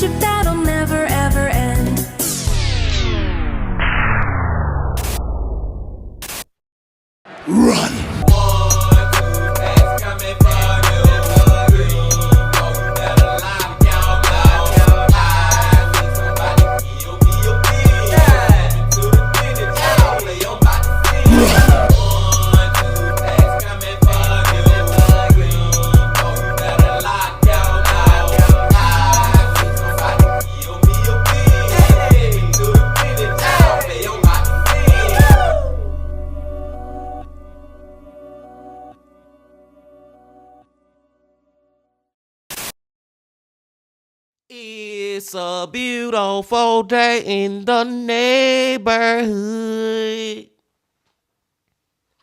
friendship that'll never ever end. Run! It's a beautiful day in the neighborhood.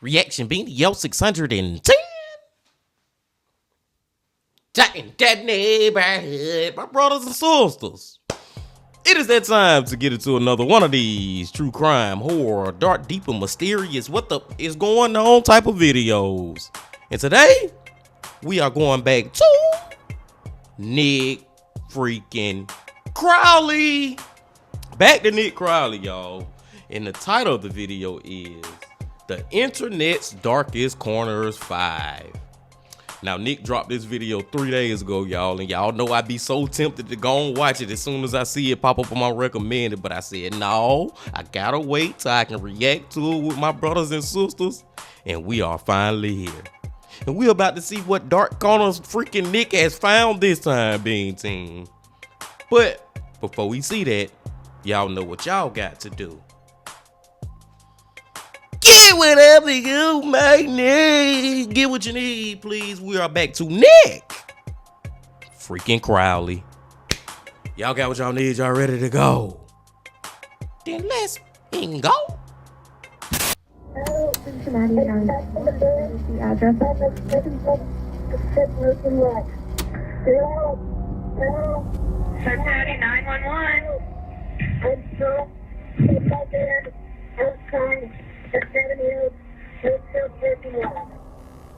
Reaction being yo 610. Jack in that neighborhood, my brothers and sisters. It is that time to get into another one of these true crime, horror, dark, deep, and mysterious what the is going on type of videos. And today, we are going back to Nick freaking Crowley. Back to Nick Crowley, y'all. And the title of the video is The Internet's Darkest Corners 5. Now, Nick dropped this video 3 days ago, y'all, and y'all know I'd be so tempted to go and watch it as soon as I see it pop up on my recommended, but I said, no, I gotta wait till I can react to it with my brothers and sisters, and we are finally here. And we're about to see what dark corners freaking Nick has found this time, being team. But before we see that, y'all know what y'all got to do. Get whatever you might need. Get what you need, please. We are back to Nick freaking Crowley. Y'all got what y'all need. Y'all ready to go? Then let's go. Cincinnati, the address. 911.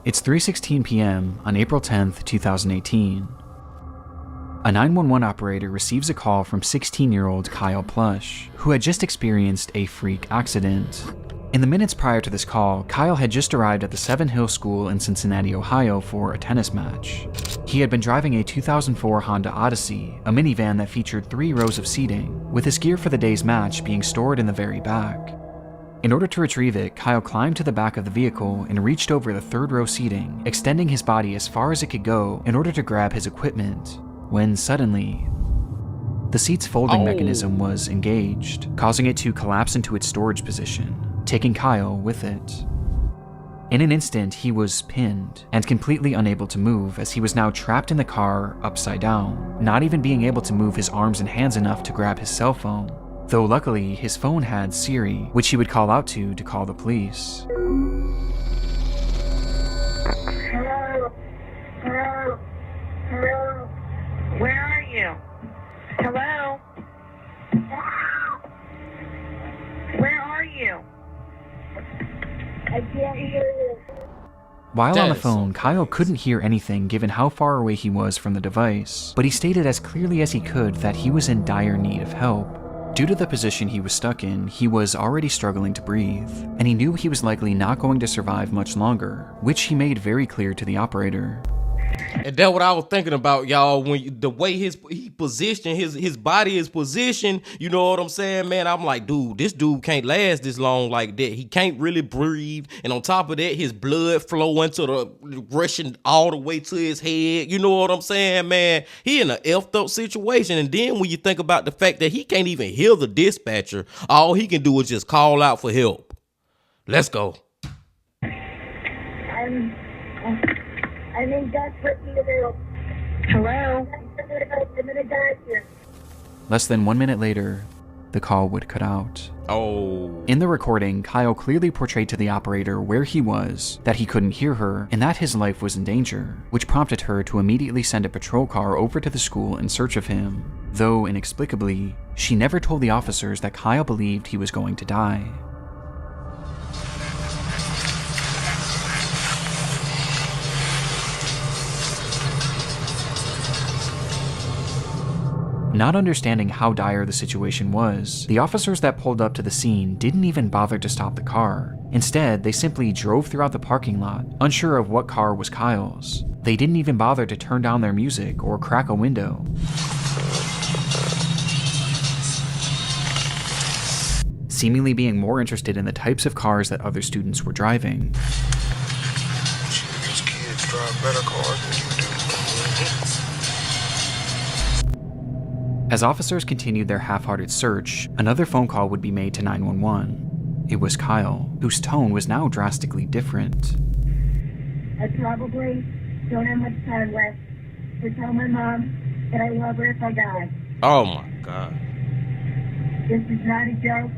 It's 3:16 p.m. on April 10th, 2018. A 911 operator receives a call from 16-year-old Kyle Plush, who had just experienced a freak accident. In the minutes prior to this call, Kyle had just arrived at the Seven Hill School in Cincinnati, Ohio for a tennis match. He had been driving a 2004 Honda Odyssey, a minivan that featured 3 rows of seating, with his gear for the day's match being stored in the very back. In order to retrieve it, Kyle climbed to the back of the vehicle and reached over the 3rd row seating, extending his body as far as it could go in order to grab his equipment, when suddenly, the seat's folding mechanism was engaged, causing it to collapse into its storage position, taking Kyle with it. In an instant, he was pinned and completely unable to move, as he was now trapped in the car upside down, not even being able to move his arms and hands enough to grab his cell phone, though luckily his phone had Siri, which he would call out to call the police. Hello? Hello? Hello? Where are you? Hello? Where are you? I can't hear you. While on the phone, Kyle couldn't hear anything given how far away he was from the device, but he stated as clearly as he could that he was in dire need of help. Due to the position he was stuck in, he was already struggling to breathe, and he knew he was likely not going to survive much longer, which he made very clear to the operator. And that's what I was thinking about, y'all, when the way he positioned, his body is positioned, you know what I'm saying, man? I'm like, dude, this dude can't last this long like that. He can't really breathe. And on top of that, his blood flowing to the rushing all the way to his head. You know what I'm saying, man? He in an effed up situation. And then when you think about the fact that he can't even hear the dispatcher, all he can do is just call out for help. Let's go. I'm in desperate need of help. Hello? I'm gonna die here. Less than 1 minute later, the call would cut out. Oh. In the recording, Kyle clearly portrayed to the operator where he was, that he couldn't hear her, and that his life was in danger, which prompted her to immediately send a patrol car over to the school in search of him, though inexplicably, she never told the officers that Kyle believed he was going to die. Not understanding how dire the situation was, the officers that pulled up to the scene didn't even bother to stop the car. Instead, they simply drove throughout the parking lot, unsure of what car was Kyle's. They didn't even bother to turn down their music or crack a window. Seemingly being more interested in the types of cars that other students were driving. These kids drive better cars than you do. As officers continued their half-hearted search, another phone call would be made to 911. It was Kyle, whose tone was now drastically different. I probably don't have much time left to tell my mom that I love her if I die. Oh my God. This is not a joke.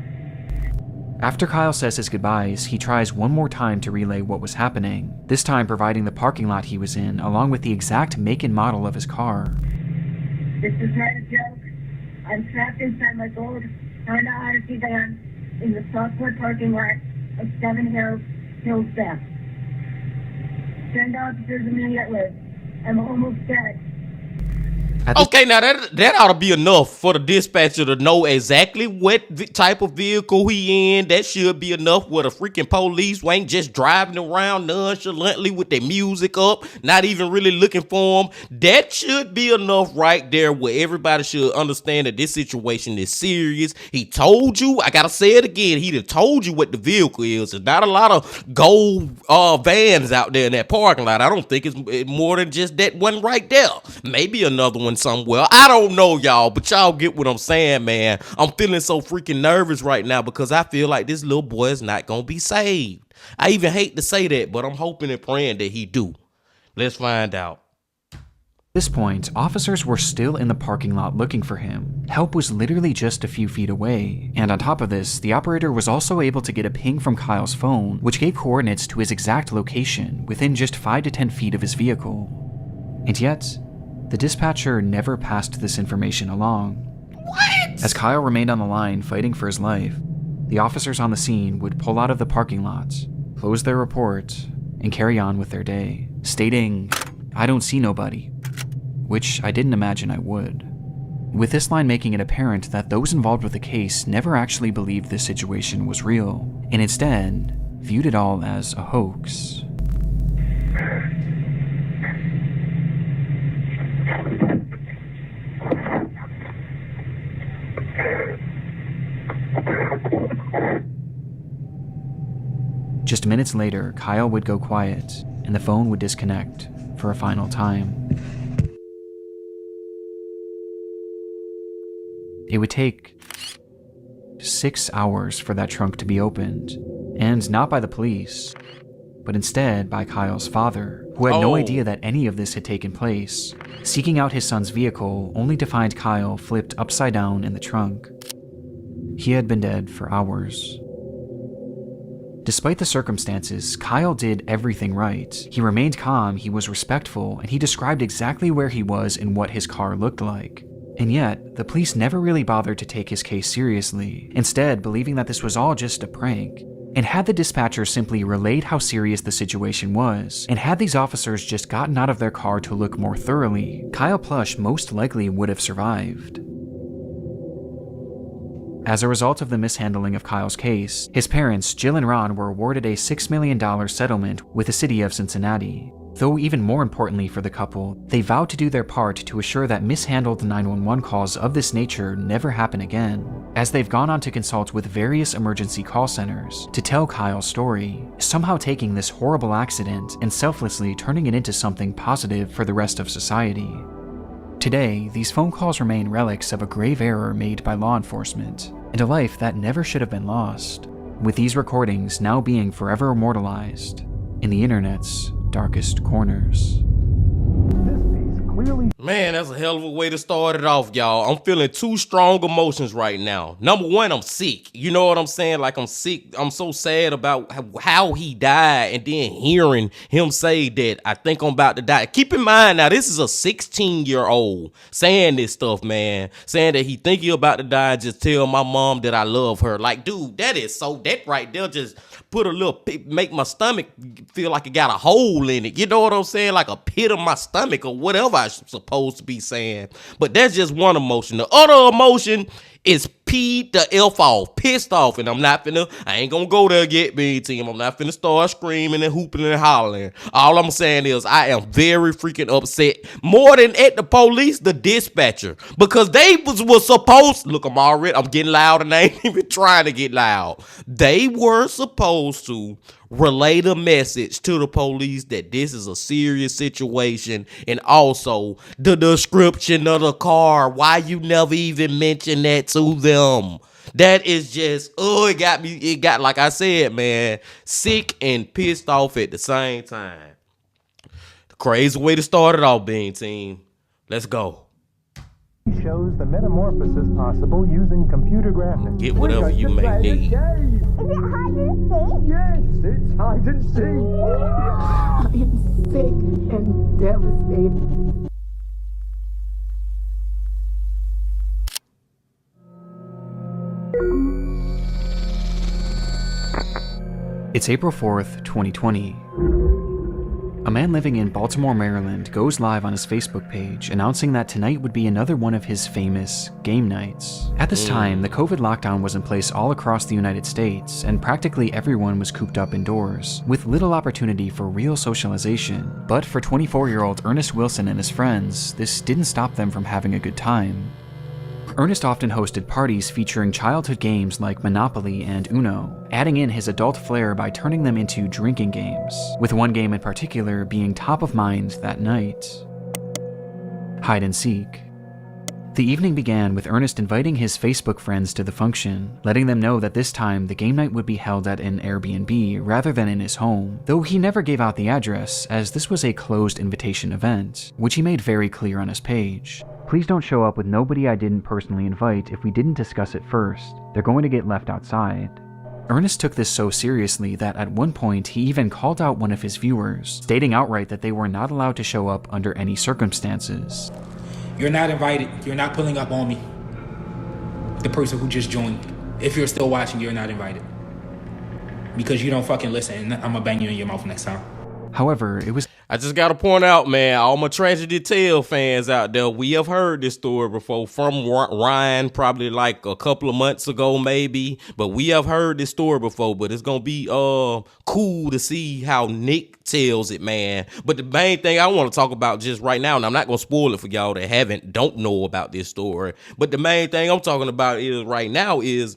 After Kyle says his goodbyes, he tries one more time to relay what was happening, this time providing the parking lot he was in along with the exact make and model of his car. This is not a joke. I'm trapped inside my gold Honda Odyssey van in the Southwood parking lot of Seven Hills Beth. Send officers immediately. I'm almost dead. Okay, now that ought to be enough for the dispatcher to know exactly what type of vehicle he in. That should be enough where the freaking police ain't just driving around nonchalantly with their music up, not even really looking for him. That should be enough right there where everybody should understand that this situation is serious. He told you, I gotta say it again, he done told you what the vehicle is. There's not a lot of gold vans out there in that parking lot. I don't think it's more than just that one right there. Maybe another one somewhere. I don't know, y'all, but y'all get what I'm saying, man. I'm feeling so freaking nervous right now because I feel like this little boy is not gonna be saved. I even hate to say that, but I'm hoping and praying that he do. Let's find out. At this point, officers were still in the parking lot looking for him. Help was literally just a few feet away, and on top of this, the operator was also able to get a ping from Kyle's phone, which gave coordinates to his exact location within just 5 to 10 feet of his vehicle. And yet, the dispatcher never passed this information along. What? As Kyle remained on the line fighting for his life, the officers on the scene would pull out of the parking lot, close their report, and carry on with their day, stating, "I don't see nobody," which I didn't imagine I would. With this line making it apparent that those involved with the case never actually believed this situation was real, and instead viewed it all as a hoax. Just minutes later, Kyle would go quiet, and the phone would disconnect for a final time. It would take 6 hours for that trunk to be opened, and not by the police, but instead by Kyle's father, who had no idea that any of this had taken place, seeking out his son's vehicle only to find Kyle flipped upside down in the trunk. He had been dead for hours. Despite the circumstances, Kyle did everything right. He remained calm, he was respectful, and he described exactly where he was and what his car looked like. And yet, the police never really bothered to take his case seriously, instead believing that this was all just a prank. And had the dispatcher simply relayed how serious the situation was, and had these officers just gotten out of their car to look more thoroughly, Kyle Plush most likely would have survived. As a result of the mishandling of Kyle's case, his parents, Jill and Ron, were awarded a $6 million settlement with the city of Cincinnati. Though even more importantly for the couple, they vowed to do their part to assure that mishandled 911 calls of this nature never happen again, as they've gone on to consult with various emergency call centers to tell Kyle's story, somehow taking this horrible accident and selflessly turning it into something positive for the rest of society. Today, these phone calls remain relics of a grave error made by law enforcement, and a life that never should have been lost, with these recordings now being forever immortalized in the internet's darkest corners. Man, that's a hell of a way to start it off, y'all. I'm feeling two strong emotions right now. Number one, I'm sick. You know what I'm saying? Like, I'm sick. I'm so sad about how he died, and then hearing him say that I think I'm about to die. Keep in mind now, this is a 16-year-old saying this stuff, man. Saying that he think he about to die and just tell my mom that I love her. Like, dude, that right there just put a little, make my stomach feel like it got a hole in it. You know what I'm saying? Like a pit of my stomach or whatever I supposed to be saying. But that's just one emotion. The other emotion is peed the F off, pissed off, and I ain't gonna go there get me, team. I'm not finna start screaming and hooping and hollering. All I'm saying is I am very freaking upset, more than at the police, the dispatcher, because they was supposed, look, I'm getting loud and I ain't even trying to get loud. They were supposed to relay the message to the police that this is a serious situation, and also the description of the car. Why you never even mentioned that to them? That is just, it got, like I said, man, sick and pissed off at the same time. The crazy way to start it off, Bean Team. Let's go. Shows the metamorphosis possible using computer graphics. Get whatever you may need. Is it hide and seek? Yes, it's hide and seek. I am sick and devastated. It's April 4th, 2020. A man living in Baltimore, Maryland goes live on his Facebook page announcing that tonight would be another one of his famous game nights. At this time, the COVID lockdown was in place all across the United States, and practically everyone was cooped up indoors, with little opportunity for real socialization. But for 24-year-old Ernest Wilson and his friends, this didn't stop them from having a good time. Ernest often hosted parties featuring childhood games like Monopoly and Uno, adding in his adult flair by turning them into drinking games, with one game in particular being top of mind that night: hide and seek. The evening began with Ernest inviting his Facebook friends to the function, letting them know that this time the game night would be held at an Airbnb rather than in his home, though he never gave out the address, as this was a closed invitation event, which he made very clear on his page. Please don't show up with nobody I didn't personally invite if we didn't discuss it first. They're going to get left outside. Ernest took this so seriously that at one point he even called out one of his viewers, stating outright that they were not allowed to show up under any circumstances. You're not invited. You're not pulling up on me. The person who just joined. If you're still watching, you're not invited. Because you don't fucking listen, and I'm gonna bang you in your mouth next time. However, it was... I just gotta point out, man, all my Tragedy Tale fans out there, we have heard this story before from Ryan, probably like a couple of months ago, maybe. But we have heard this story before, but it's gonna be cool to see how Nick tells it, man. But the main thing I want to talk about just right now, and I'm not gonna spoil it for y'all that don't know about this story, but the main thing I'm talking about is right now is,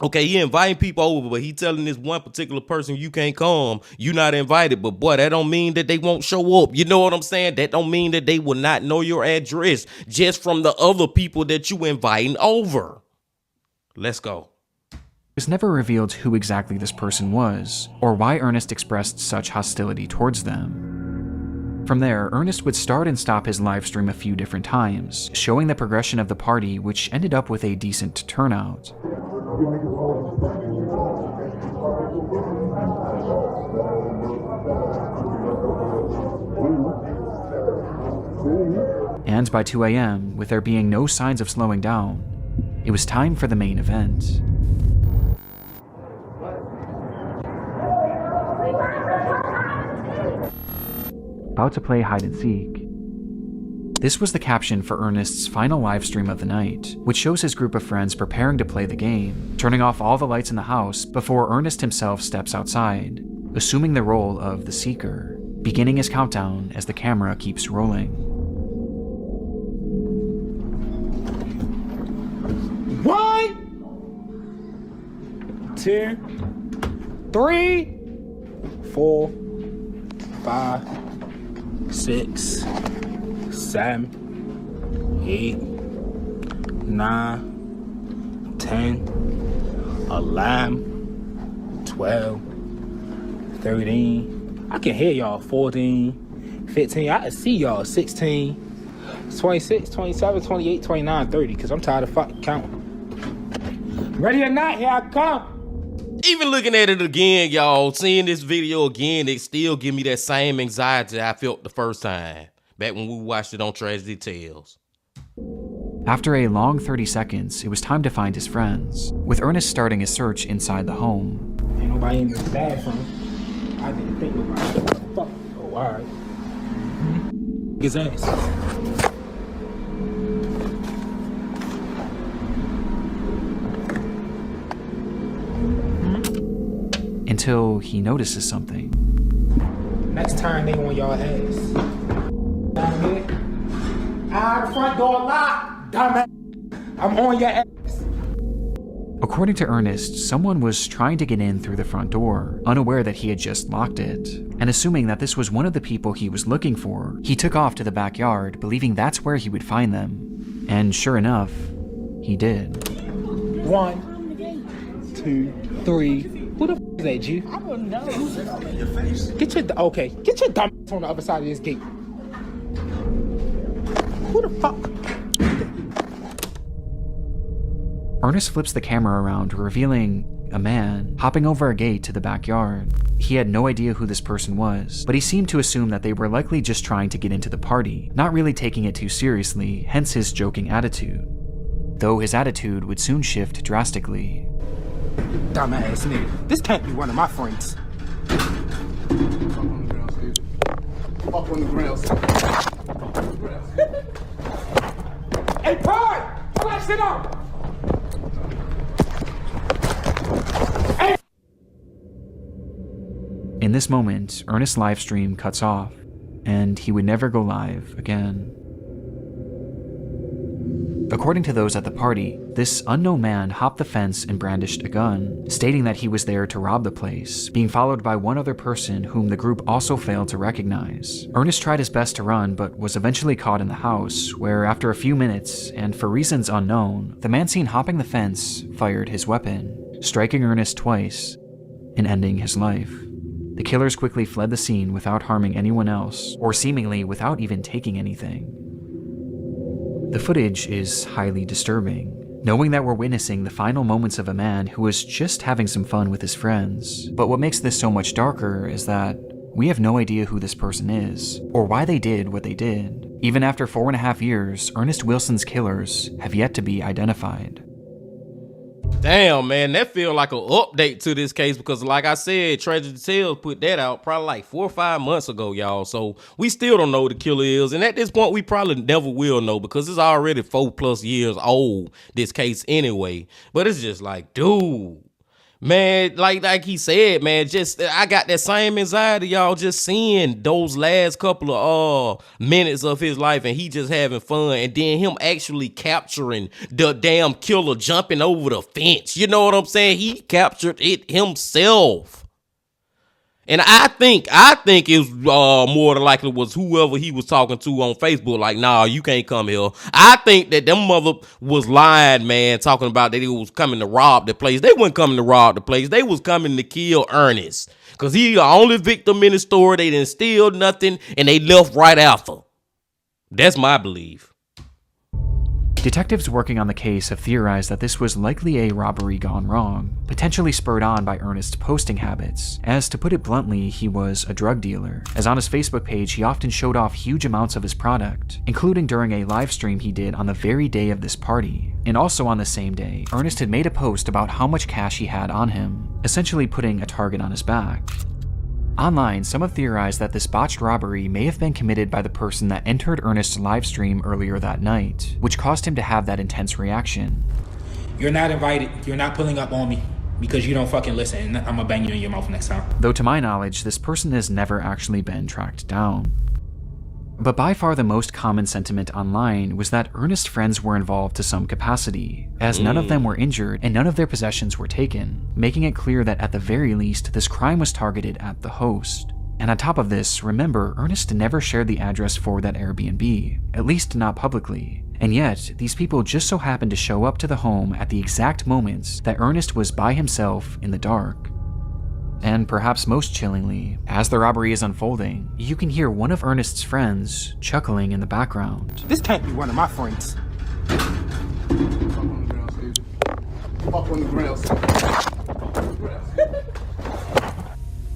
okay, he inviting people over, but he telling this one particular person, you can't come, you not invited. But boy, that don't mean that they won't show up. You know what I'm saying? That don't mean that they will not know your address just from the other people that you inviting over. Let's go. It was never revealed who exactly this person was, or why Ernest expressed such hostility towards them. From there, Ernest would start and stop his live stream a few different times, showing the progression of the party, which ended up with a decent turnout. And by 2 a.m., with there being no signs of slowing down, it was time for the main event. About to play hide and seek. This was the caption for Ernest's final live stream of the night, which shows his group of friends preparing to play the game, turning off all the lights in the house before Ernest himself steps outside, assuming the role of the seeker, beginning his countdown as the camera keeps rolling. 1, 2, 3, 4, 5, 6, 7, 8, 9, 10, 11, 12, 13. I can hear y'all. 14, 15. I can see y'all. 16, 26, 27, 28, 29, 30. Because I'm tired of fucking counting. Ready or not, here I come. Even looking at it again, y'all, seeing this video again, it still give me that same anxiety I felt the first time, back when we watched it on Tragedy Tales. After a long 30 seconds, it was time to find his friends, with Ernest starting his search inside the home. Ain't nobody in this bathroom. I didn't think nobody. Fuck. Oh, alright. his ass. Until he notices something. Next time they on y'all ass. Down here. The front door locked. Dumbass. I'm on your ass. According to Ernest, someone was trying to get in through the front door, unaware that he had just locked it. And assuming that this was one of the people he was looking for, he took off to the backyard, believing that's where he would find them. And sure enough, he did. 1, 2, 3. Who the f is that, G? I don't know. Get your dumb ass on the other side of this gate. Who the fuck? Ernest flips the camera around, revealing a man hopping over a gate to the backyard. He had no idea who this person was, but he seemed to assume that they were likely just trying to get into the party, not really taking it too seriously, hence his joking attitude. Though his attitude would soon shift drastically. Dumbass nigga. This can't be one of my friends. Fuck on the ground. Hey, Pride! Flash it up! In this moment, Ernest's live stream cuts off, and he would never go live again. According to those at the party, this unknown man hopped the fence and brandished a gun, stating that he was there to rob the place, being followed by one other person whom the group also failed to recognize. Ernest tried his best to run, but was eventually caught in the house, where after a few minutes, and for reasons unknown, the man seen hopping the fence fired his weapon, striking Ernest twice and ending his life. The killers quickly fled the scene without harming anyone else, or seemingly without even taking anything. The footage is highly disturbing, knowing that we're witnessing the final moments of a man who was just having some fun with his friends. But what makes this so much darker is that we have no idea who this person is, or why they did what they did. Even after 4.5 years, Ernest Wilson's killers have yet to be identified. Damn, man, that feel like an update to this case because, like I said, Tragedy Tales put that out probably like 4 or 5 months ago, y'all. So we still don't know who the killer is, and at this point, we probably never will know because it's already 4+ years old. This case anyway, but it's just like, dude. Man, like he said, man, just I got that same anxiety, y'all, just seeing those last couple of minutes of his life and he just having fun, and then him actually capturing the damn killer jumping over the fence. You know what I'm saying? He captured it himself. And I think it's more than likely was whoever he was talking to on Facebook, like, nah, you can't come here. I think that them mother was lying, man, talking about that he was coming to rob the place. They weren't coming to rob the place. They was coming to kill Ernest. Because he the only victim in the story. They didn't steal nothing, and they left right after. That's my belief. Detectives working on the case have theorized that this was likely a robbery gone wrong, potentially spurred on by Ernest's posting habits, as to put it bluntly, he was a drug dealer, as on his Facebook page he often showed off huge amounts of his product, including during a live stream he did on the very day of this party. And also on the same day, Ernest had made a post about how much cash he had on him, essentially putting a target on his back. Online, some have theorized that this botched robbery may have been committed by the person that entered Ernest's livestream earlier that night, which caused him to have that intense reaction. You're not invited. You're not pulling up on me because you don't fucking listen, and I'm gonna bang you in your mouth next time. Though to my knowledge, this person has never actually been tracked down. But by far the most common sentiment online was that Ernest's friends were involved to some capacity, as none of them were injured and none of their possessions were taken, making it clear that at the very least, this crime was targeted at the host. And on top of this, remember, Ernest never shared the address for that Airbnb, at least not publicly. And yet, these people just so happened to show up to the home at the exact moments that Ernest was by himself in the dark. And perhaps most chillingly, as the robbery is unfolding, you can hear one of Ernest's friends chuckling in the background. This can't be one of my friends. Fuck on the ground.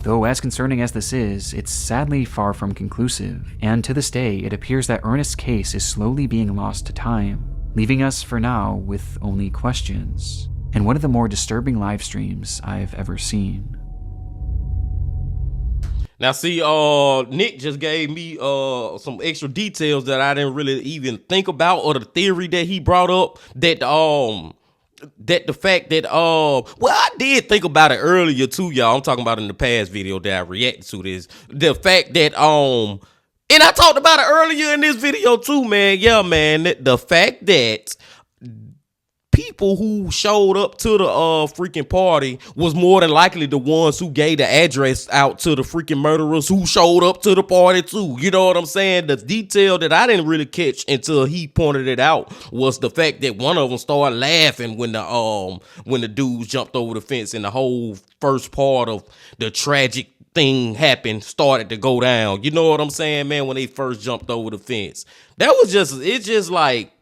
Though as concerning as this is, it's sadly far from conclusive, and to this day it appears that Ernest's case is slowly being lost to time, leaving us for now with only questions, and one of the more disturbing live streams I've ever seen. Now see, Nick just gave me some extra details that I didn't really even think about, or the theory that he brought up, that the fact that well, I did think about it earlier too, y'all. I'm talking about in the past video that I reacted to this. The fact that and I talked about it earlier in this video too, man. Yeah, man. The fact that people who showed up to the freaking party was more than likely the ones who gave the address out to the freaking murderers who showed up to the party too. You know what I'm saying? The detail that I didn't really catch until he pointed it out was the fact that one of them started laughing when the dudes jumped over the fence, and the whole first part of the tragic thing happened started to go down. You know what I'm saying, man? When they first jumped over the fence, it's just like,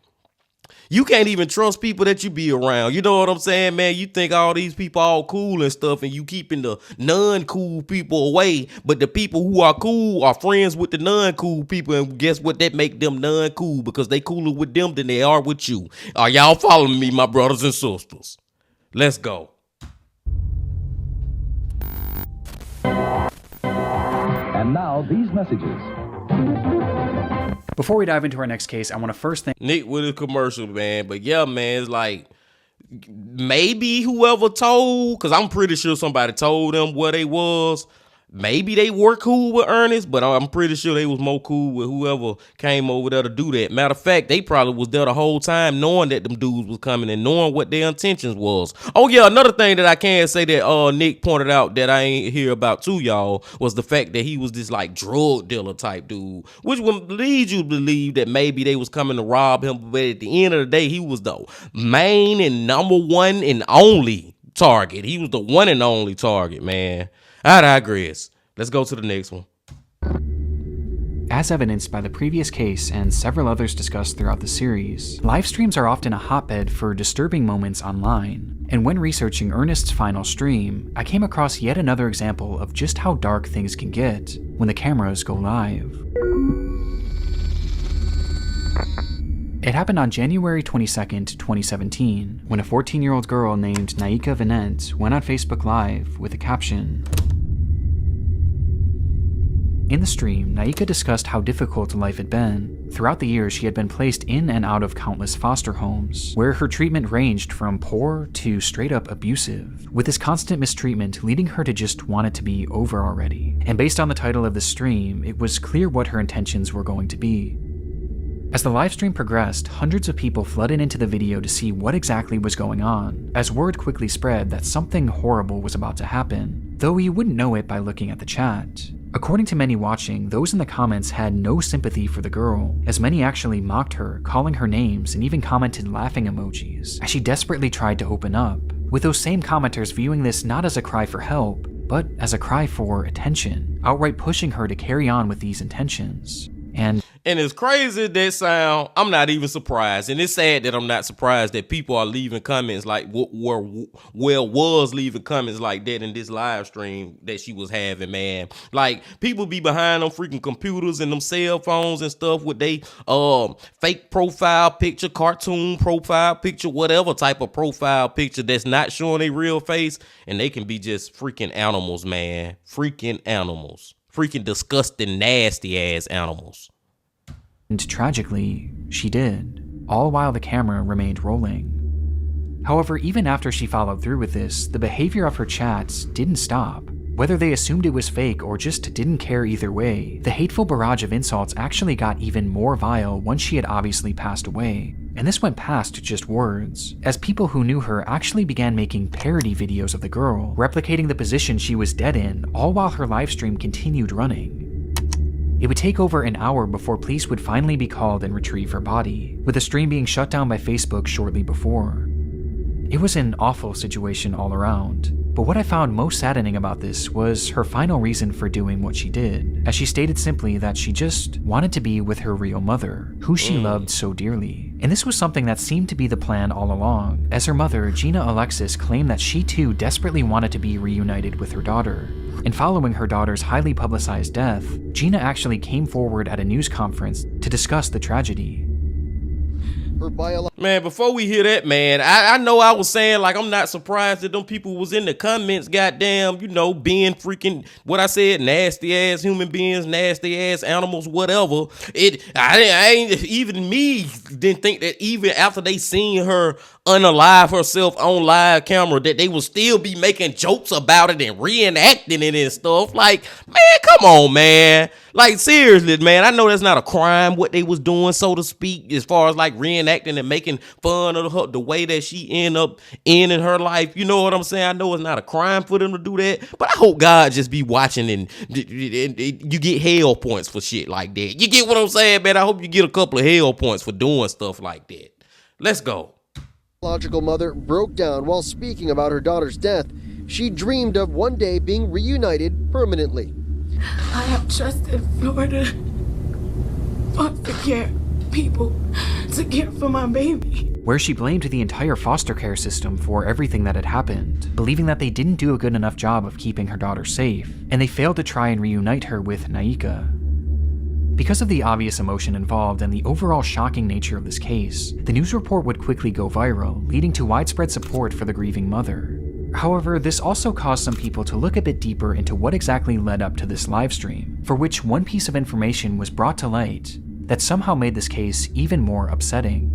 you can't even trust people that you be around. You know what I'm saying, man? You think all these people all cool and stuff, and you keeping the non-cool people away. But the people who are cool are friends with the non-cool people, and guess what? That make them non-cool because they cooler with them than they are with you. Are y'all following me, my brothers and sisters? Let's go. And now these messages. Before we dive into our next case, I want to first thank Nick with a commercial, man. But yeah, man, it's like, maybe whoever told, because I'm pretty sure somebody told them where they was. Maybe they were cool with Ernest, but I'm pretty sure they was more cool with whoever came over there to do that. Matter of fact, they probably was there the whole time knowing that them dudes was coming and knowing what their intentions was. Oh yeah, another thing that I can say that Nick pointed out that I ain't hear about too, y'all, was the fact that he was this like drug dealer type dude, which would lead you to believe that maybe they was coming to rob him, but at the end of the day, he was the main and number one and only target. He was the one and only target, man. I digress. Let's go to the next one. As evidenced by the previous case and several others discussed throughout the series, live streams are often a hotbed for disturbing moments online. And when researching Ernest's final stream, I came across yet another example of just how dark things can get when the cameras go live. It happened on January 22nd, 2017, when a 14-year-old girl named Naika Vinent went on Facebook Live with a caption. In the stream, Naika discussed how difficult life had been. Throughout the years, she had been placed in and out of countless foster homes, where her treatment ranged from poor to straight-up abusive, with this constant mistreatment leading her to just want it to be over already. And based on the title of the stream, it was clear what her intentions were going to be. As the livestream progressed, hundreds of people flooded into the video to see what exactly was going on, as word quickly spread that something horrible was about to happen, though you wouldn't know it by looking at the chat. According to many watching, those in the comments had no sympathy for the girl, as many actually mocked her, calling her names and even commented laughing emojis, as she desperately tried to open up, with those same commenters viewing this not as a cry for help, but as a cry for attention, outright pushing her to carry on with these intentions. And as crazy as that sound, I'm not even surprised. And it's sad that I'm not surprised that people are leaving comments like was leaving comments like that in this live stream that she was having, man. Like, people be behind them freaking computers and them cell phones and stuff with they fake profile picture, cartoon profile picture, whatever type of profile picture that's not showing their real face, and they can be just freaking animals, man. Freaking animals. Freaking disgusting, nasty ass animals. And tragically, she did, all while the camera remained rolling. However, even after she followed through with this, the behavior of her chats didn't stop. Whether they assumed it was fake or just didn't care either way, the hateful barrage of insults actually got even more vile once she had obviously passed away. And this went past just words, as people who knew her actually began making parody videos of the girl, replicating the position she was dead in, all while her livestream continued running. It would take over an hour before police would finally be called and retrieve her body, with the stream being shut down by Facebook shortly before. It was an awful situation all around, but what I found most saddening about this was her final reason for doing what she did, as she stated simply that she just wanted to be with her real mother, who she loved so dearly. And this was something that seemed to be the plan all along, as her mother, Gina Alexis, claimed that she too desperately wanted to be reunited with her daughter. And following her daughter's highly publicized death, Gina actually came forward at a news conference to discuss the tragedy. her biological... Man, before we hear that, man, I know I was saying, like, I'm not surprised that them people was in the comments, goddamn, you know, being freaking, what I said, nasty ass human beings, nasty ass animals, whatever. I ain't, even me didn't think that even after they seen her unalive herself on live camera, that they would still be making jokes about it and reenacting it and stuff. Like, man, come on, man. Like, seriously, man, I know that's not a crime what they was doing, so to speak, as far as like reenacting and making fun of her, the way that she end up ending her life. You know what I'm saying? I know it's not a crime for them to do that, but I hope God just be watching and you get hell points for shit like that. You get what I'm saying, man? I hope you get a couple of hell points for doing stuff like that. Let's go. Biological mother broke down while speaking about her daughter's death. She dreamed of one day being reunited permanently. I have trusted Florida foster care people to care for my baby. Where she blamed the entire foster care system for everything that had happened, believing that they didn't do a good enough job of keeping her daughter safe, and they failed to try and reunite her with Naika. Because of the obvious emotion involved and the overall shocking nature of this case, the news report would quickly go viral, leading to widespread support for the grieving mother. However, this also caused some people to look a bit deeper into what exactly led up to this livestream, for which one piece of information was brought to light that somehow made this case even more upsetting.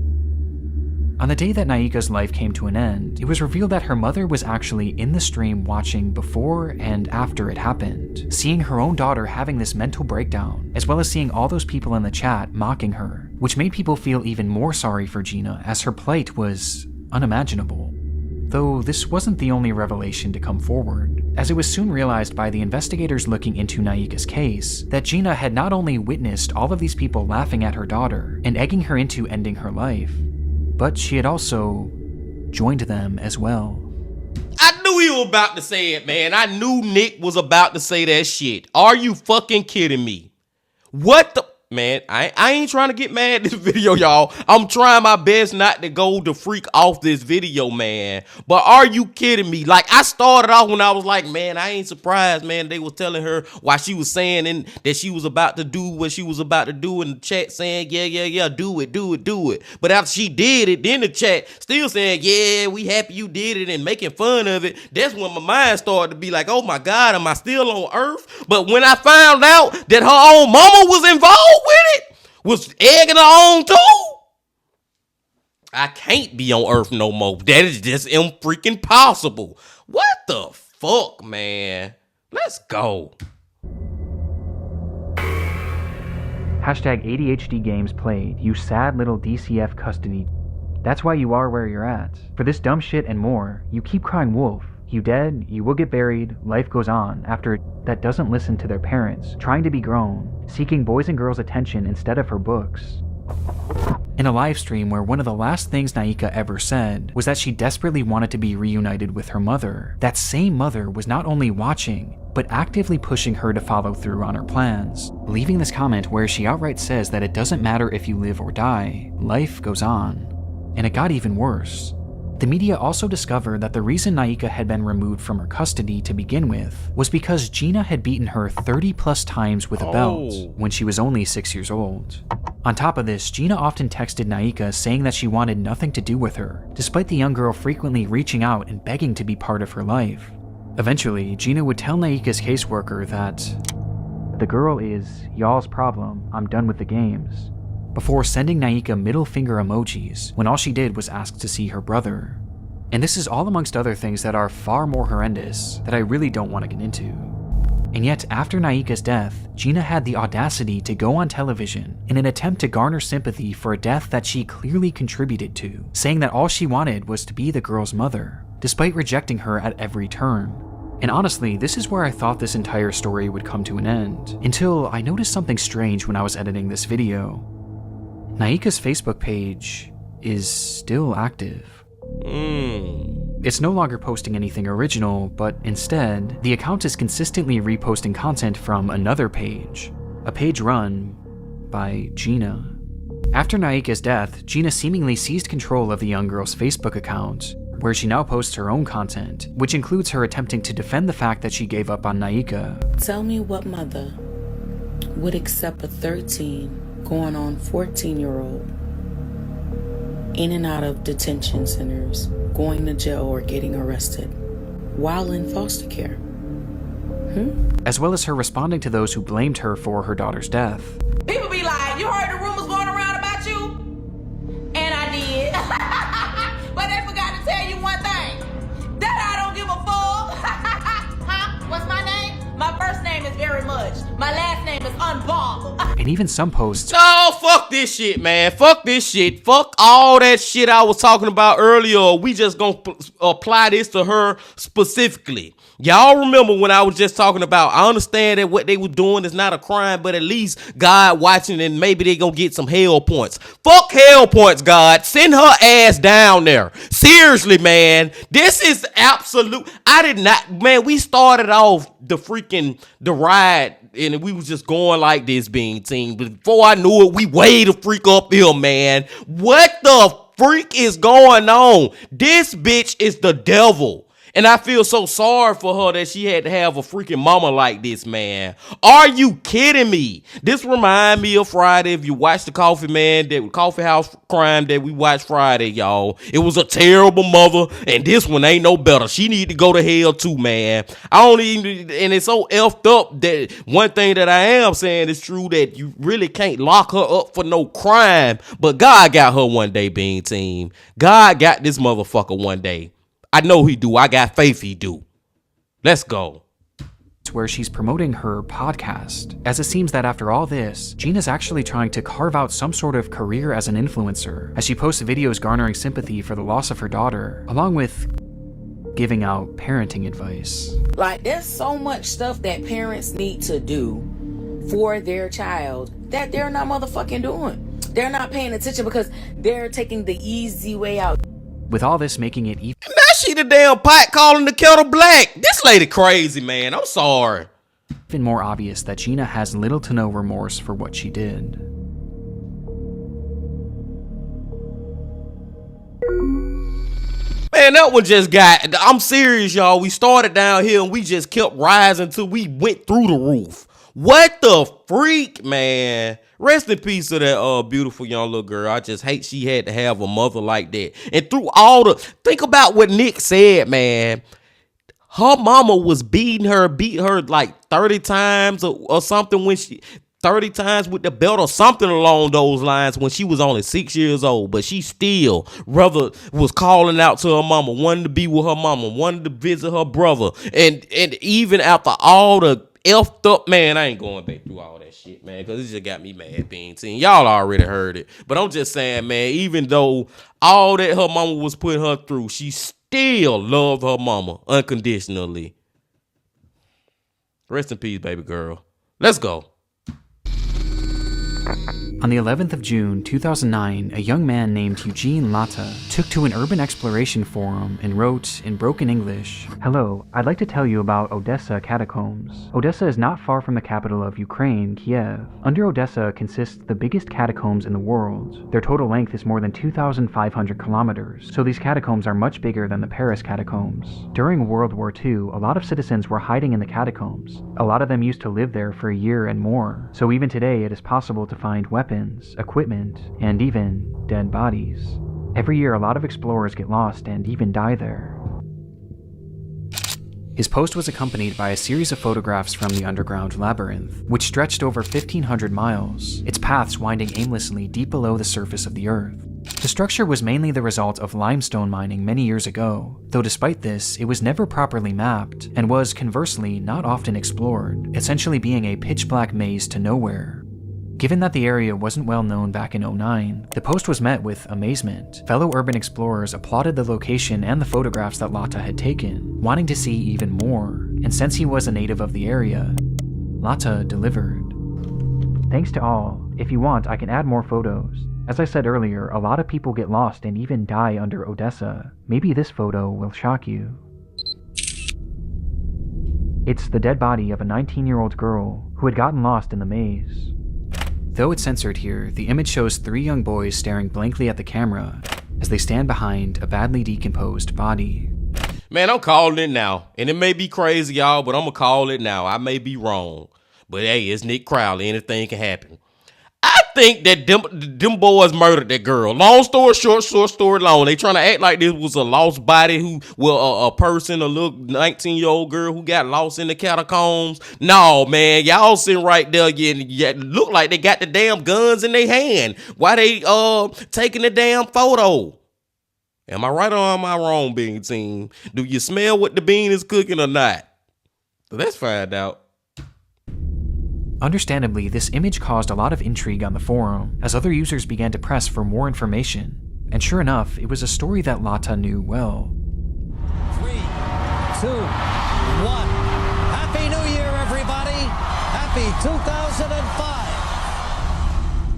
On the day that Naika's life came to an end, it was revealed that her mother was actually in the stream watching before and after it happened, seeing her own daughter having this mental breakdown, as well as seeing all those people in the chat mocking her, which made people feel even more sorry for Gina as her plight was unimaginable. Though this wasn't the only revelation to come forward, as it was soon realized by the investigators looking into Naika's case that Gina had not only witnessed all of these people laughing at her daughter and egging her into ending her life, but she had also joined them as well. I knew he was about to say it, man. I knew Nick was about to say that shit. Are you fucking kidding me? What the... Man, I ain't trying to get mad at this video, y'all. I'm trying my best not to go the freak off this video, man. But are you kidding me? Like, I started off when I was like, man, I ain't surprised, man. They were telling her while she was saying that she was about to do what she was about to do in the chat, saying, yeah, do it. But after she did it, then the chat still saying, yeah, we happy you did it and making fun of it. That's when my mind started to be like, oh my God, am I still on Earth? But when I found out that her own mama was involved with it, was egging her on too, I can't be on Earth no more. That is just freaking possible. What the fuck, man? Let's go. Hashtag ADHD games played, you sad little DCF custody. That's why you are where you're at. For this dumb shit and more, you keep crying wolf. You dead, you will get buried, life goes on after that doesn't listen to their parents, trying to be grown, seeking boys and girls' attention instead of her books. In a live stream where one of the last things Naika ever said was that she desperately wanted to be reunited with her mother, that same mother was not only watching, but actively pushing her to follow through on her plans, leaving this comment where she outright says that it doesn't matter if you live or die, life goes on. And it got even worse. The media also discovered that the reason Naika had been removed from her custody to begin with was because Gina had beaten her 30 plus times with a belt when she was only 6 years old. On top of this, Gina often texted Naika saying that she wanted nothing to do with her, despite the young girl frequently reaching out and begging to be part of her life. Eventually, Gina would tell Naika's caseworker that, "The girl is y'all's problem, I'm done with the games," before sending Naika middle finger emojis when all she did was ask to see her brother. And this is all amongst other things that are far more horrendous that I really don't want to get into. And yet, after Naika's death, Gina had the audacity to go on television in an attempt to garner sympathy for a death that she clearly contributed to, saying that all she wanted was to be the girl's mother, despite rejecting her at every turn. And honestly, this is where I thought this entire story would come to an end, until I noticed something strange when I was editing this video. Naika's Facebook page is still active. It's no longer posting anything original, but instead, the account is consistently reposting content from another page, a page run by Gina. After Naika's death, Gina seemingly seized control of the young girl's Facebook account, where she now posts her own content, which includes her attempting to defend the fact that she gave up on Naika. Tell me what mother would accept a 13 going on 14-year-old in and out of detention centers, going to jail or getting arrested while in foster care. As well as her responding to those who blamed her for her daughter's death. People be like, you heard the rumors going around about you? And I did. But they forgot to tell you one thing. That I don't give a fuck. What's my name? My first name is Very Much. My last name is Unbothered. And even some posts. Oh, fuck this shit, man. Fuck this shit. Fuck all that shit I was talking about earlier. We just gonna apply this to her specifically. Y'all remember when I was just talking about, I understand that what they were doing is not a crime, but at least God watching and maybe they gonna get some hell points. Fuck hell points, God. Send her ass down there. Seriously, man. This is absolute. I did not, man, we started off the ride and we was just going like this being team. But before I knew it, we way the freak up here, man. What the freak is going on? This bitch is the devil. And I feel so sorry for her that she had to have a freaking mama like this, man. Are you kidding me? This remind me of Friday. If you watch the Coffee House crime that we watched Friday, y'all. It was a terrible mother, and this one ain't no better. She need to go to hell too, man. And it's so effed up that one thing that I am saying is true, that you really can't lock her up for no crime. But God got her one day, being team. God got this motherfucker one day. I know he do. I got faith he do. Let's go. Where she's promoting her podcast, as it seems that after all this, Gina's actually trying to carve out some sort of career as an influencer, as she posts videos garnering sympathy for the loss of her daughter, along with giving out parenting advice. Like, there's so much stuff that parents need to do for their child that they're not motherfucking doing. They're not paying attention because they're taking the easy way out. With all this making it even... Now she the damn pot calling the kettle black. This lady crazy, man. I'm sorry. Even more obvious that Gina has little to no remorse for what she did. Man, that one just got... I'm serious, y'all. We started down here and we just kept rising until we went through the roof. What the freak, man? Rest in peace to that beautiful young little girl. I just hate she had to have a mother like that. And through all the... Think about what Nick said, man. Her mama was beat her like 30 times or something when she... 30 times with the belt or something along those lines when she was only 6 years old. But she still rather was calling out to her mama, wanted to be with her mama, wanted to visit her brother. And even after all the effed up, man, I ain't going back through all that shit, man, because it just got me mad being seen. Y'all already heard it. But I'm just saying, man, even though all that her mama was putting her through, she still loved her mama unconditionally. Rest in peace, baby girl. Let's go. On the 11th of June, 2009, a young man named Eugene Latta took to an urban exploration forum and wrote, in broken English, "Hello, I'd like to tell you about Odessa catacombs. Odessa is not far from the capital of Ukraine, Kiev. Under Odessa consists the biggest catacombs in the world. Their total length is more than 2,500 kilometers, so these catacombs are much bigger than the Paris catacombs. During World War II, a lot of citizens were hiding in the catacombs. A lot of them used to live there for a year and more, so even today it is possible to find weapons, equipment, and even dead bodies. Every year a lot of explorers get lost and even die there." His post was accompanied by a series of photographs from the underground labyrinth, which stretched over 1,500 miles, its paths winding aimlessly deep below the surface of the earth. The structure was mainly the result of limestone mining many years ago, though despite this, it was never properly mapped, and was, conversely, not often explored, essentially being a pitch-black maze to nowhere. Given that the area wasn't well known back in 2009, the post was met with amazement. Fellow urban explorers applauded the location and the photographs that Latta had taken, wanting to see even more, and since he was a native of the area, Latta delivered. "Thanks to all. If you want, I can add more photos. As I said earlier, a lot of people get lost and even die under Odessa. Maybe this photo will shock you. It's the dead body of a 19-year-old girl who had gotten lost in the maze." Though it's censored here, the image shows 3 young boys staring blankly at the camera as they stand behind a badly decomposed body. Man, I'm calling it now. And it may be crazy, y'all, but I'm going to call it now. I may be wrong. But hey, it's Nick Crowley. Anything can happen. I think that them boys murdered that girl. Long story short story long. They trying to act like this was a lost body a person, a little 19-year-old girl who got lost in the catacombs. No, man, y'all sitting right there look like they got the damn guns in their hand. Why they taking the damn photo? Am I right or am I wrong, Bean Team? Do you smell what the bean is cooking or not? Let's find out. Understandably, this image caused a lot of intrigue on the forum as other users began to press for more information. And sure enough, it was a story that Lata knew well. 3, 2, 1. Happy New Year, everybody! Happy 2005!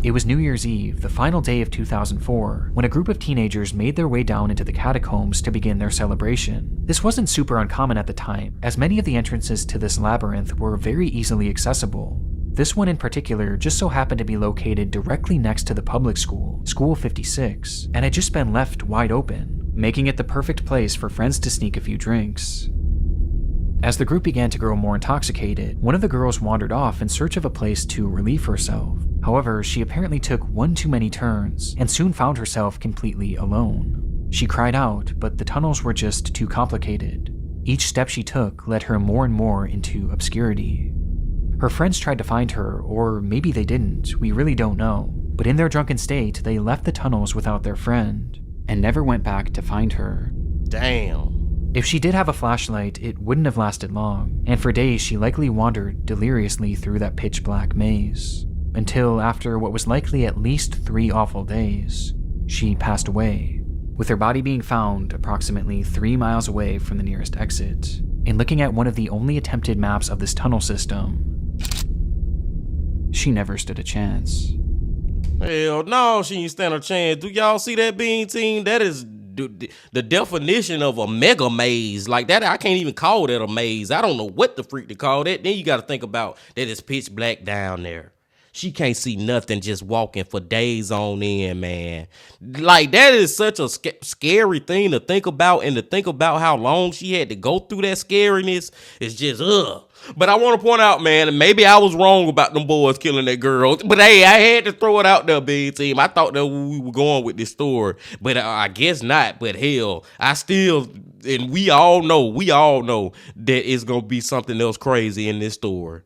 It was New Year's Eve, the final day of 2004, when a group of teenagers made their way down into the catacombs to begin their celebration. This wasn't super uncommon at the time, as many of the entrances to this labyrinth were very easily accessible. This one in particular just so happened to be located directly next to the public school, School 56, and had just been left wide open, making it the perfect place for friends to sneak a few drinks. As the group began to grow more intoxicated, one of the girls wandered off in search of a place to relieve herself. However, she apparently took one too many turns and soon found herself completely alone. She cried out, but the tunnels were just too complicated. Each step she took led her more and more into obscurity. Her friends tried to find her, or maybe they didn't, we really don't know. But in their drunken state, they left the tunnels without their friend and never went back to find her. Damn. If she did have a flashlight, it wouldn't have lasted long, and for days she likely wandered deliriously through that pitch black maze. Until after what was likely at least 3 awful days, she passed away, with her body being found approximately 3 miles away from the nearest exit. And looking at one of the only attempted maps of this tunnel system, she never stood a chance. Hell no, she ain't stand a chance. Do y'all see that, Bean Team? That is the definition of a mega maze. Like that, I can't even call that a maze. I don't know what the freak to call that. Then you got to think about that it's pitch black down there. She can't see nothing just walking for days on end, man. Like, that is such a scary thing to think about, and to think about how long she had to go through that scariness is just, ugh. But I want to point out, man, and maybe I was wrong about them boys killing that girl, but hey, I had to throw it out there, Bean Team. I thought that we were going with this story, but I guess not. But hell, I still, and we all know that it's going to be something else crazy in this story.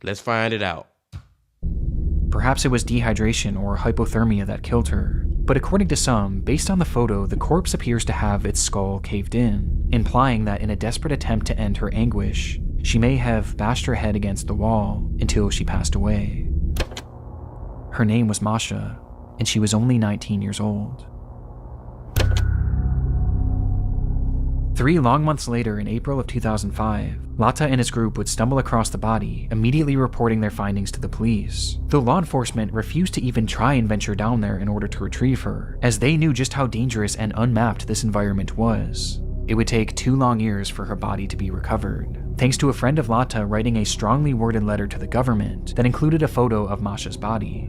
Let's find it out. Perhaps it was dehydration or hypothermia that killed her, but according to some, based on the photo, the corpse appears to have its skull caved in, implying that in a desperate attempt to end her anguish, she may have bashed her head against the wall until she passed away. Her name was Masha, and she was only 19 years old. 3 long months later, in April of 2005, Lata and his group would stumble across the body, immediately reporting their findings to the police, though law enforcement refused to even try and venture down there in order to retrieve her, as they knew just how dangerous and unmapped this environment was. It would take 2 long years for her body to be recovered, thanks to a friend of Lata writing a strongly worded letter to the government that included a photo of Masha's body.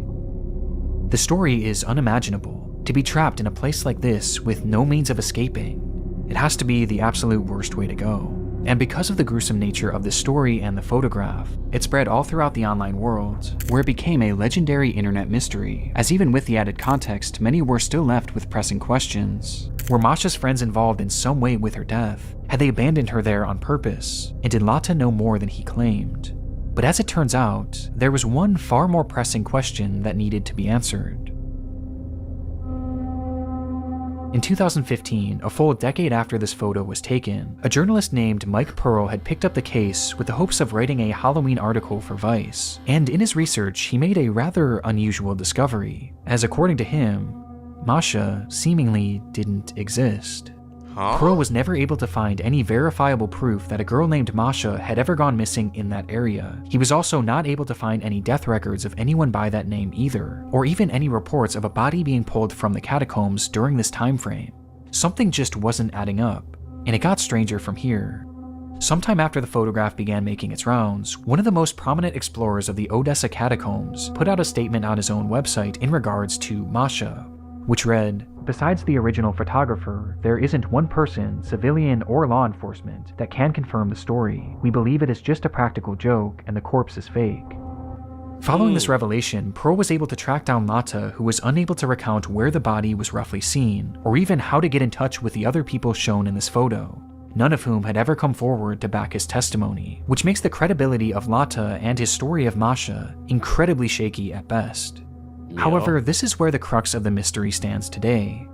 The story is unimaginable. To be trapped in a place like this with no means of escaping, it has to be the absolute worst way to go. And because of the gruesome nature of the story and the photograph, it spread all throughout the online world, where it became a legendary internet mystery, as even with the added context, many were still left with pressing questions. Were Masha's friends involved in some way with her death? Had they abandoned her there on purpose? And did Lata know more than he claimed? But as it turns out, there was one far more pressing question that needed to be answered. In 2015, a full decade after this photo was taken, a journalist named Mike Pearl had picked up the case with the hopes of writing a Halloween article for Vice, and in his research he made a rather unusual discovery, as according to him, Masha seemingly didn't exist. Pearl was never able to find any verifiable proof that a girl named Masha had ever gone missing in that area. He was also not able to find any death records of anyone by that name either, or even any reports of a body being pulled from the catacombs during this time frame. Something just wasn't adding up, and it got stranger from here. Sometime after the photograph began making its rounds, one of the most prominent explorers of the Odessa catacombs put out a statement on his own website in regards to Masha, which read, "Besides the original photographer, there isn't one person, civilian or law enforcement, that can confirm the story. We believe it is just a practical joke and the corpse is fake." Following this revelation, Pearl was able to track down Lata, who was unable to recount where the body was roughly seen, or even how to get in touch with the other people shown in this photo, none of whom had ever come forward to back his testimony, which makes the credibility of Lata and his story of Masha incredibly shaky at best. Yeah. However, this is where the crux of the mystery stands today.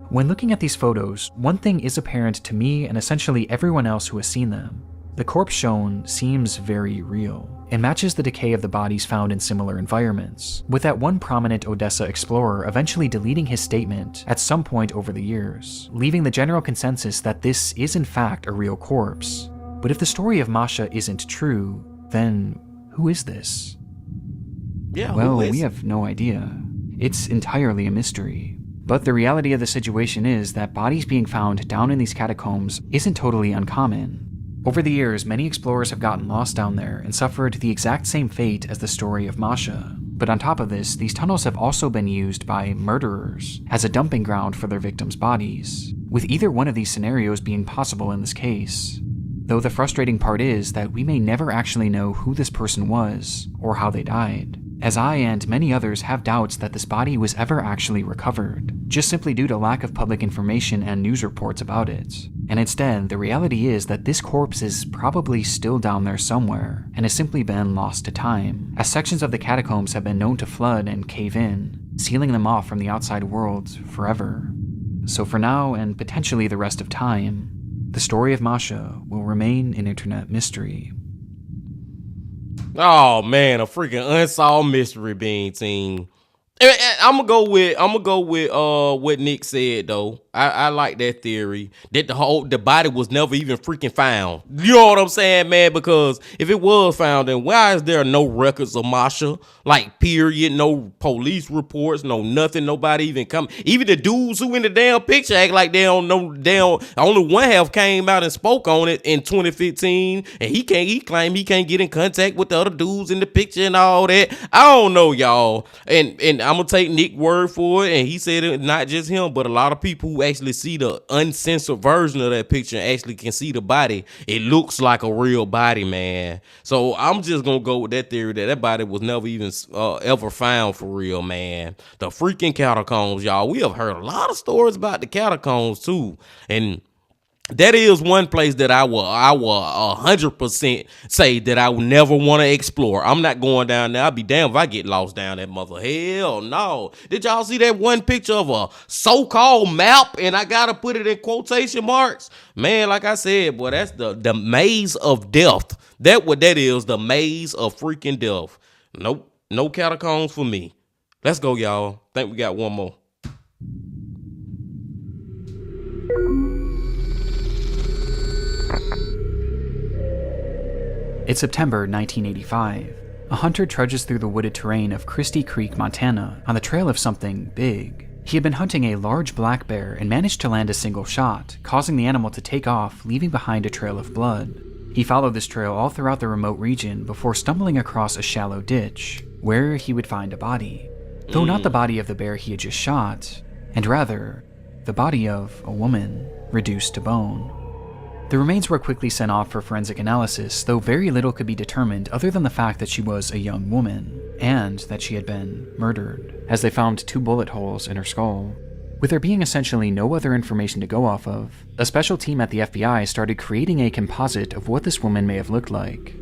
When looking at these photos, one thing is apparent to me and essentially everyone else who has seen them. The corpse shown seems very real, and matches the decay of the bodies found in similar environments, with that one prominent Odessa explorer eventually deleting his statement at some point over the years, leaving the general consensus that this is in fact a real corpse. But if the story of Masha isn't true, then who is this? Yeah, well, who is we have no idea. It's entirely a mystery. But the reality of the situation is that bodies being found down in these catacombs isn't totally uncommon. Over the years, many explorers have gotten lost down there and suffered the exact same fate as the story of Masha. But on top of this, these tunnels have also been used by murderers as a dumping ground for their victims' bodies, with either one of these scenarios being possible in this case. Though the frustrating part is that we may never actually know who this person was or how they died, as I and many others have doubts that this body was ever actually recovered, just simply due to lack of public information and news reports about it. And instead, the reality is that this corpse is probably still down there somewhere, and has simply been lost to time, as sections of the catacombs have been known to flood and cave in, sealing them off from the outside world forever. So for now, and potentially the rest of time, the story of Masha will remain an internet mystery. Oh man, a freaking unsolved mystery being team. I'm gonna go with what Nick said though. I like that theory that the body was never even freaking found. You know what I'm saying, man? Because if it was found, then why is there no records of Masha? Like, period, no police reports, no nothing, nobody even come. Even the dudes who in the damn picture act like they don't know. Only one half came out and spoke on it in 2015, and he claimed he can't get in contact with the other dudes in the picture and all that. I don't know, y'all. And I'm gonna take Nick's word for it, and he said it, not just him, but a lot of people who actually see the uncensored version of that picture and actually can see the body. It looks like a real body, man. So I'm just gonna go with that theory that body was never even ever found for real, man. The freaking catacombs, y'all. We have heard a lot of stories about the catacombs too, and that is one place that I will 100% say that I will never want to explore. I'm not going down there. I'll be damned if I get lost down that mother. Hell no. Did y'all see that one picture of a so-called map? And I gotta put it in quotation marks. Man, like I said, boy, that's the maze of death. That what that is, the maze of freaking death. Nope, no catacombs for me. Let's go, y'all. Think we got one more. It's September 1985. A hunter trudges through the wooded terrain of Christie Creek, Montana, on the trail of something big. He had been hunting a large black bear and managed to land a single shot, causing the animal to take off, leaving behind a trail of blood. He followed this trail all throughout the remote region before stumbling across a shallow ditch, where he would find a body. Though not the body of the bear he had just shot, and rather, the body of a woman, reduced to bone. The remains were quickly sent off for forensic analysis, though very little could be determined other than the fact that she was a young woman, and that she had been murdered, as they found 2 bullet holes in her skull. With there being essentially no other information to go off of, a special team at the FBI started creating a composite of what this woman may have looked like.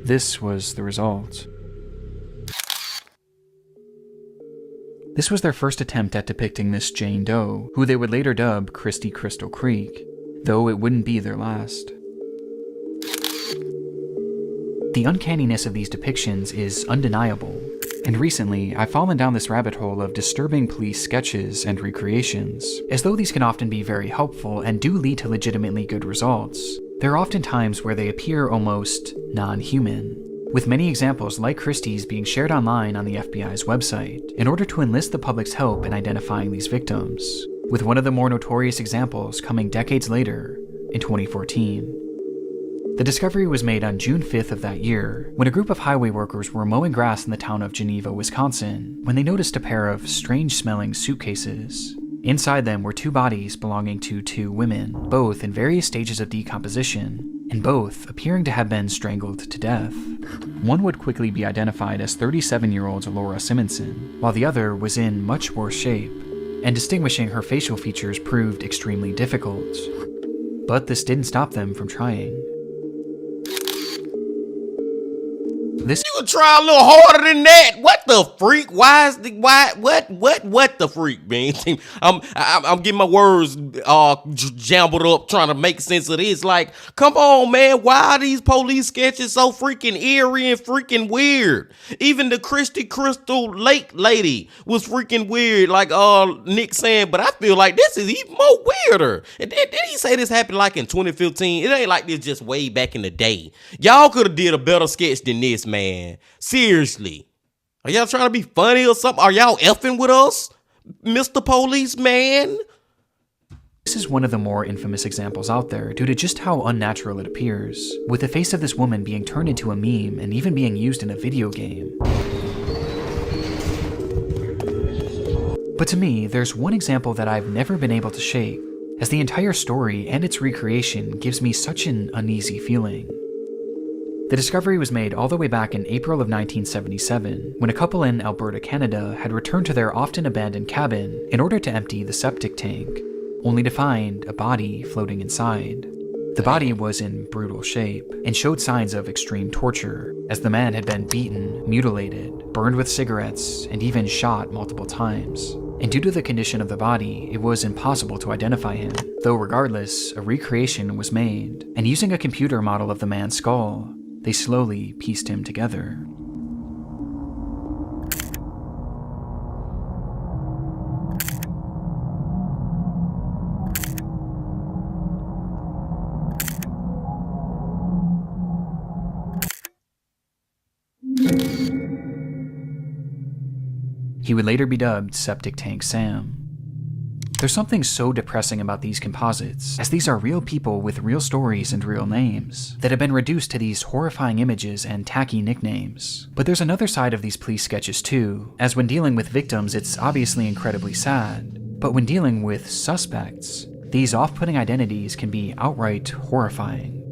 This was the result. This was their first attempt at depicting Miss Jane Doe, who they would later dub Christie Crystal Creek, though it wouldn't be their last. The uncanniness of these depictions is undeniable, and recently I've fallen down this rabbit hole of disturbing police sketches and recreations. As though these can often be very helpful and do lead to legitimately good results, there are often times where they appear almost non-human, with many examples like Christie's being shared online on the FBI's website in order to enlist the public's help in identifying these victims, with one of the more notorious examples coming decades later, in 2014. The discovery was made on June 5th of that year, when a group of highway workers were mowing grass in the town of Geneva, Wisconsin, when they noticed a pair of strange-smelling suitcases. Inside them were 2 bodies belonging to 2 women, both in various stages of decomposition, and both appearing to have been strangled to death. One would quickly be identified as 37-year-old Laura Simonson, while the other was in much worse shape, and distinguishing her facial features proved extremely difficult. But this didn't stop them from trying. You could try a little harder than that. What the freak? What the freak, man? I'm getting my words jumbled up trying to make sense of this. Like, come on, man. Why are these police sketches so freaking eerie and freaking weird? Even the Christy Crystal Lake lady was freaking weird, like Nick saying, but I feel like this is even more weirder. And did he say this happened like in 2015? It ain't like this just way back in the day. Y'all could have did a better sketch than this, man. Seriously. Are y'all trying to be funny or something? Are y'all effing with us, Mr. Policeman? This is one of the more infamous examples out there due to just how unnatural it appears, with the face of this woman being turned into a meme and even being used in a video game. But to me, there's one example that I've never been able to shake, as the entire story and its recreation gives me such an uneasy feeling. The discovery was made all the way back in April of 1977, when a couple in Alberta, Canada had returned to their often abandoned cabin in order to empty the septic tank, only to find a body floating inside. The body was in brutal shape and showed signs of extreme torture, as the man had been beaten, mutilated, burned with cigarettes, and even shot multiple times. And due to the condition of the body, it was impossible to identify him, though regardless, a recreation was made, and using a computer model of the man's skull, they slowly pieced him together. He would later be dubbed Septic Tank Sam. There's something so depressing about these composites, as these are real people with real stories and real names, that have been reduced to these horrifying images and tacky nicknames. But there's another side of these police sketches too, as when dealing with victims it's obviously incredibly sad, but when dealing with suspects, these off-putting identities can be outright horrifying.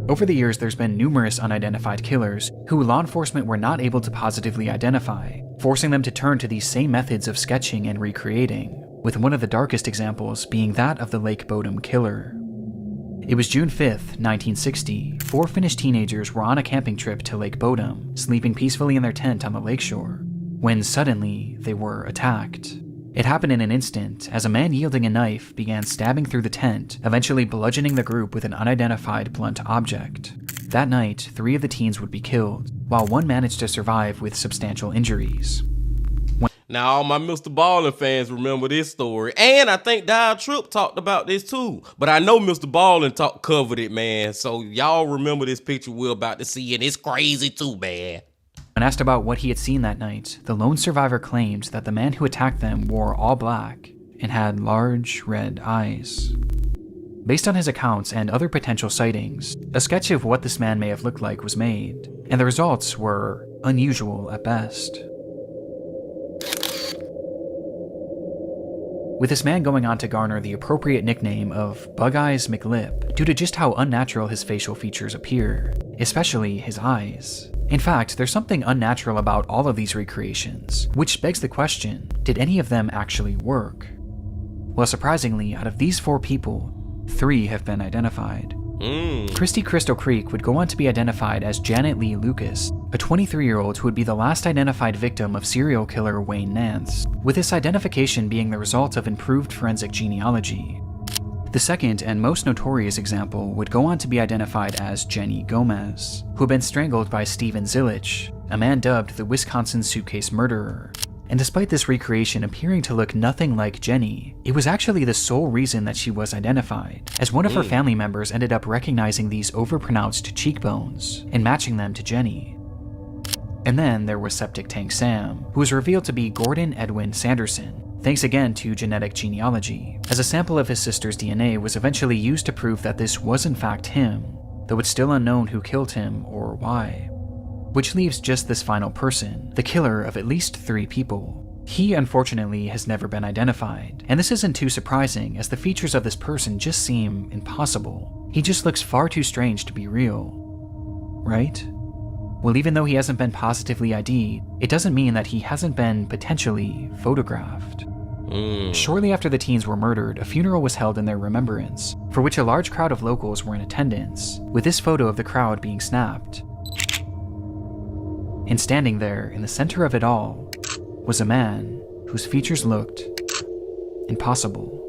Over the years, there's been numerous unidentified killers who law enforcement were not able to positively identify, forcing them to turn to these same methods of sketching and recreating, with one of the darkest examples being that of the Lake Bodom killer. It was June 5th, 1960. 4 Finnish teenagers were on a camping trip to Lake Bodom, sleeping peacefully in their tent on the lakeshore, when suddenly they were attacked. It happened in an instant, as a man yielding a knife began stabbing through the tent, eventually bludgeoning the group with an unidentified blunt object. That night, 3 of the teens would be killed, while one managed to survive with substantial injuries. Now, all my Mr. Ballin fans remember this story, and I think Dial Tripp talked about this too, but I know Mr. Ballin covered it, man, so y'all remember this picture we're about to see, and it's crazy too, man. When asked about what he had seen that night, the lone survivor claimed that the man who attacked them wore all black and had large red eyes. Based on his accounts and other potential sightings, a sketch of what this man may have looked like was made, and the results were unusual at best. With this man going on to garner the appropriate nickname of Bug Eyes McLip due to just how unnatural his facial features appear, especially his eyes. In fact, there's something unnatural about all of these recreations, which begs the question, did any of them actually work? Well, surprisingly, out of these 4 people, 3 have been identified. Christy Crystal Creek would go on to be identified as Janet Lee Lucas, a 23-year-old who would be the last identified victim of serial killer Wayne Nance, with this identification being the result of improved forensic genealogy. The second and most notorious example would go on to be identified as Jenny Gomez, who had been strangled by Steven Zilich, a man dubbed the Wisconsin Suitcase Murderer. And despite this recreation appearing to look nothing like Jenny, it was actually the sole reason that she was identified, as one of her family members ended up recognizing these overpronounced cheekbones and matching them to Jenny. And then there was Septic Tank Sam, who was revealed to be Gordon Edwin Sanderson, thanks again to genetic genealogy, as a sample of his sister's DNA was eventually used to prove that this was in fact him, though it's still unknown who killed him or why. Which leaves just this final person, the killer of at least 3 people. He, unfortunately, has never been identified, and this isn't too surprising as the features of this person just seem impossible. He just looks far too strange to be real. Right? Well, even though he hasn't been positively ID'd, it doesn't mean that he hasn't been potentially photographed. Shortly after the teens were murdered, a funeral was held in their remembrance, for which a large crowd of locals were in attendance, with this photo of the crowd being snapped. And standing there, in the center of it all, was a man whose features looked impossible.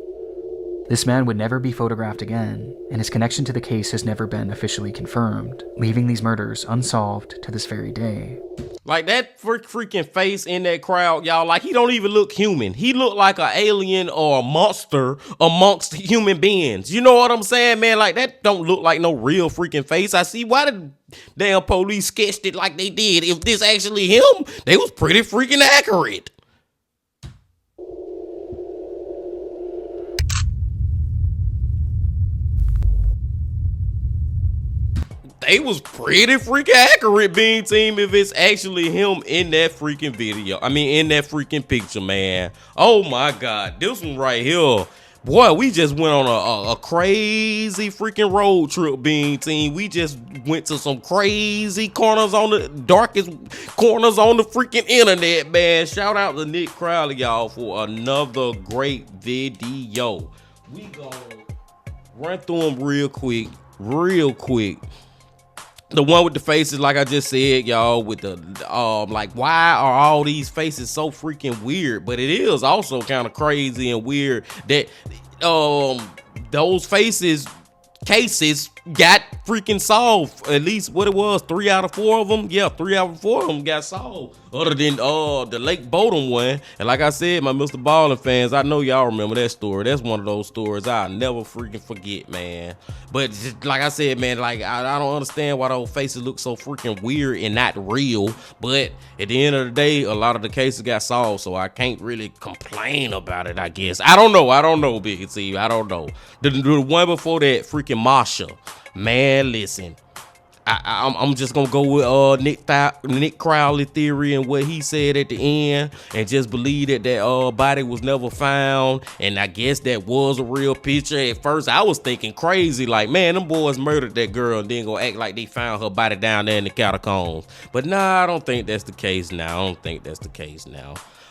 This man would never be photographed again, and his connection to the case has never been officially confirmed, leaving these murders unsolved to this very day. Like that freaking face in that crowd, y'all, like he don't even look human. He look like an alien or a monster amongst human beings. You know what I'm saying, man? Like that don't look like no real freaking face. I see why the damn police sketched it like they did. If this actually him, they was pretty freaking accurate. They was pretty freaking accurate, Bean Team, if it's actually him in that freaking video. I mean, in that freaking picture, man. Oh my God, this one right here. Boy, we just went on a crazy freaking road trip, Bean Team. We just went to some crazy corners on the darkest corners on the freaking internet, man. Shout out to Nick Crowley, y'all, for another great video. We gonna run through them real quick. The one with the faces, like I just said, y'all, with the, like, why are all these faces so freaking weird? But it is also kind of crazy and weird that, those cases got freaking solved. At least what it was, 3 out of 4 of them. Yeah, 3 out of 4 of them got solved. Other than the Lake Bowden one. And like I said, my Mr. Ballin fans, I know y'all remember that story. That's one of those stories I'll never freaking forget, man. But just, like I said, man, like I don't understand why those faces look so freaking weird and not real. But at the end of the day, a lot of the cases got solved, so I can't really complain about it, I guess. I don't know, Big T. I don't know. The one before that, freaking Marsha. Man, listen. I'm just gonna go with Nick Crowley theory and what he said at the end, and just believe that body was never found. And I guess that was a real picture. At first, I was thinking crazy, like, man, them boys murdered that girl and then gonna act like they found her body down there in the catacombs. But nah, I don't think that's the case now.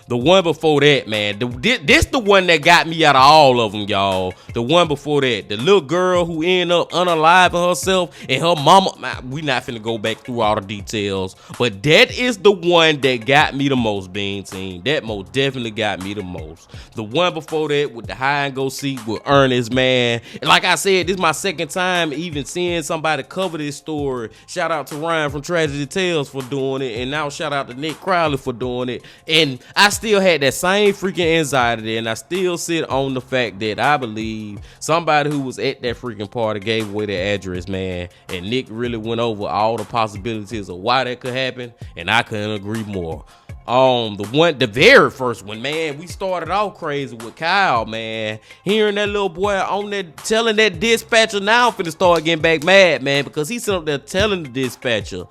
The one before that, man, this the one that got me out of all of them, y'all. The one before that, the little girl who ended up unaliving herself and her mama. We not finna go back through all the details, but that is the one that got me the most, Bean Team. That most definitely got me the most. The one before that with the high and go seat with Ernest, man. And like I said, this is my second time even seeing somebody cover this story. Shout out to Ryan from Tragedy Tales for doing it, and now shout out to Nick Crowley for doing it. And I still had that same freaking anxiety, and I still sit on the fact that I believe somebody who was at that freaking party gave away their address, man. And Nick really went over all the possibilities of why that could happen, and I couldn't agree more. The very first one, man, we started off crazy with Kyle, man. Hearing that little boy on that, telling that dispatcher, now I'm finna start getting back mad, man, because he's up there telling the dispatcher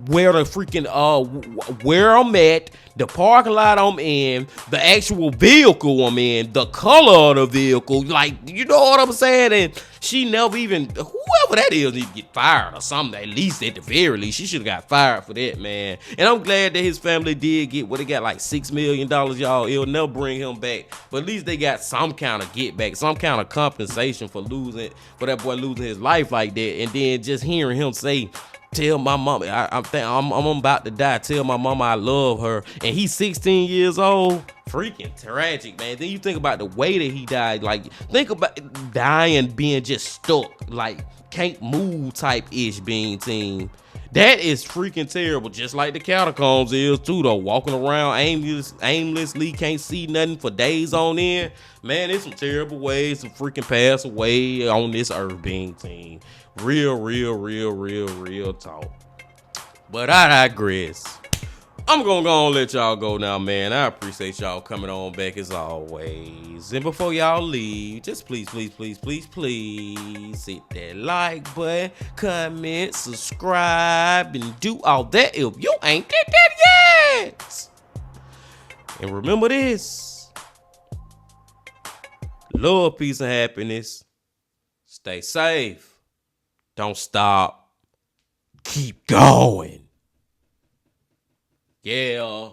where the freaking, where I'm at, the parking lot I'm in, the actual vehicle I'm in, the color of the vehicle, like, you know what I'm saying? And she never even, whoever that is, need to get fired or something. At least, at the very least, she should have got fired for that, man. And I'm glad that his family did get what they got, like $6 million, y'all. It'll never bring him back, but at least they got some kind of get back, some kind of compensation for that boy losing his life like that. And then just hearing him say, tell my mama, I'm about to die. Tell my mama I love her. And he's 16 years old. Freaking tragic, man. Then you think about the way that he died. Like, think about dying being just stuck, like can't move type ish, Bean Team. That is freaking terrible. Just like the catacombs is too, though. Walking around aimlessly, can't see nothing for days on end. Man, it's some terrible ways to freaking pass away on this earth, Bean Team. Real talk. But I digress. I'm gonna go and let y'all go now, man. I appreciate y'all coming on back as always. And before y'all leave, just please hit that like button, comment, subscribe, and do all that if you ain't did that yet. And remember this: love, peace, and happiness. Stay safe. Don't stop. Keep going. Yeah.